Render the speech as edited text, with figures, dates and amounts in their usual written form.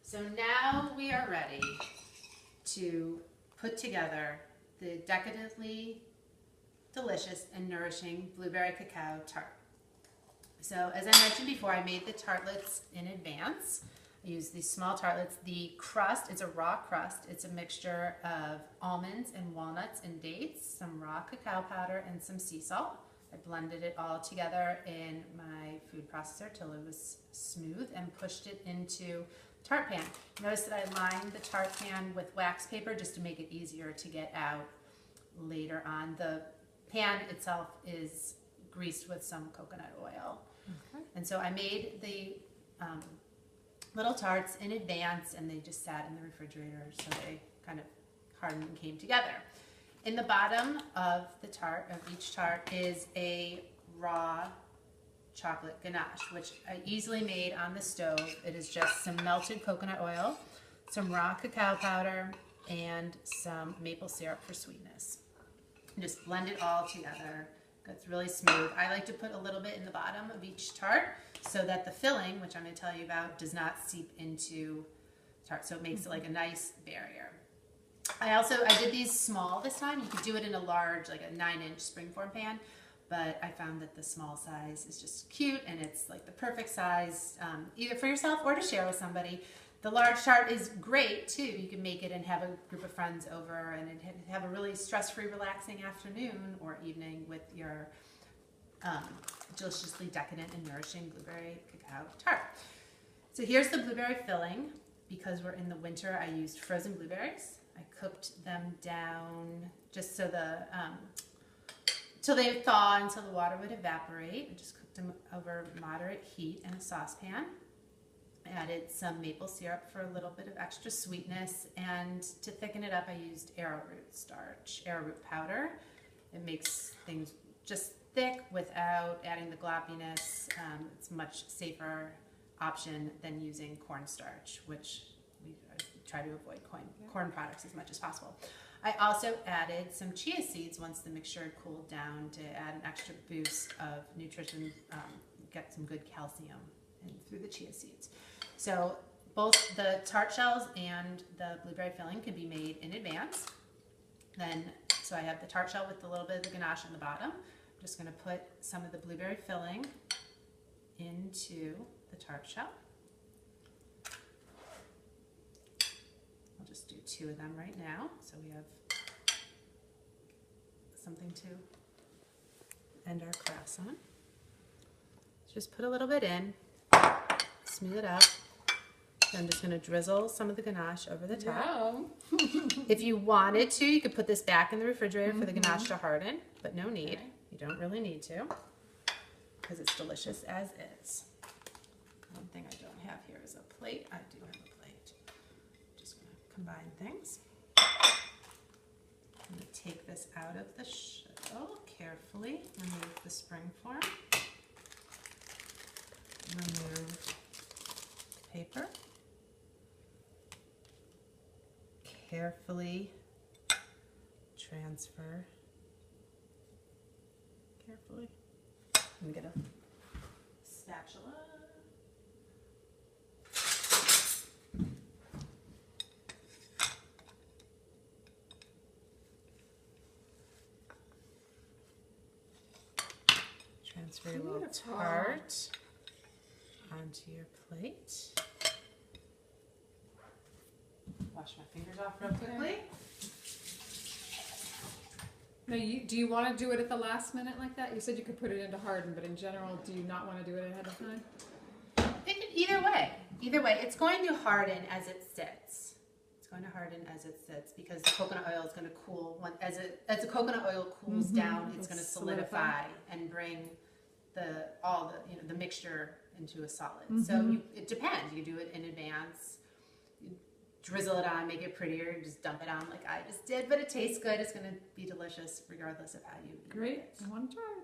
So now we are ready to put together the decadently delicious and nourishing blueberry cacao tart. So as I mentioned before, I made the tartlets in advance. I used these small tartlets. The crust is a raw crust. It's a mixture of almonds and walnuts and dates, some raw cacao powder, and some sea salt. I blended it all together in my food processor till it was smooth and pushed it into the tart pan. Notice that I lined the tart pan with wax paper just to make it easier to get out later on. The pan itself is greased with some coconut oil. Okay. And so I made the little tarts in advance, and they just sat in the refrigerator so they kind of hardened and came together. In the bottom of the tart, of each tart, is a raw chocolate ganache, which I easily made on the stove. It is just some melted coconut oil, some raw cacao powder, and some maple syrup for sweetness. And just blend it all together. It's really smooth. I like to put a little bit in the bottom of each tart so that the filling, which I'm going to tell you about, does not seep into the tart. So it makes it like a nice barrier. I did these small this time. You could do it in a large, like a 9-inch springform pan, but I found that the small size is just cute, and it's like the perfect size, either for yourself or to share with somebody. The large tart is great too. You can make it and have a group of friends over and have a really stress-free, relaxing afternoon or evening with your deliciously decadent and nourishing blueberry cacao tart. So here's the blueberry filling. Because we're in the winter, I used frozen blueberries. I cooked them down just so till they thaw, until the water would evaporate. I just cooked them over moderate heat in a saucepan. I added some maple syrup for a little bit of extra sweetness, and to thicken it up, I used arrowroot powder. It makes things just thick without adding the gloppiness. It's a much safer option than using cornstarch, which we try to avoid corn products as much as possible. I also added some chia seeds once the mixture cooled down to add an extra boost of nutrition, get some good calcium in through the chia seeds. So both the tart shells and the blueberry filling can be made in advance. So I have the tart shell with a little bit of the ganache on the bottom. I'm just going to put some of the blueberry filling into the tart shell. I'll just do 2 of them right now, so we have something to end our crafts on. Just put a little bit in, smooth it out. I'm just going to drizzle some of the ganache over the top. If you wanted to, you could put this back in the refrigerator for the ganache to harden, but no need. Okay. You don't really need to, because it's delicious as is. One thing I don't have here is a plate. I do have a plate. Just going to combine things. I'm going to take this out of the shell carefully. Remove the springform. Remove the paper. Carefully transfer. Carefully. I'm going to get a spatula. Transfer your little tart onto your plate. Wash my fingers off real quickly. Now, do you want to do it at the last minute like that? You said you could put it into harden, but in general, do you not want to do it ahead of time? Either way. Either way, it's going to harden as it sits. It's going to harden as it sits because the coconut oil is going to cool. As the coconut oil cools down, it's going to solidify and bring the mixture into a solid. So it depends. You do it in advance. Drizzle it on, make it prettier, just dump it on like I just did, but it tastes good. It's going to be delicious regardless of how you eat it. Great. I want to try it.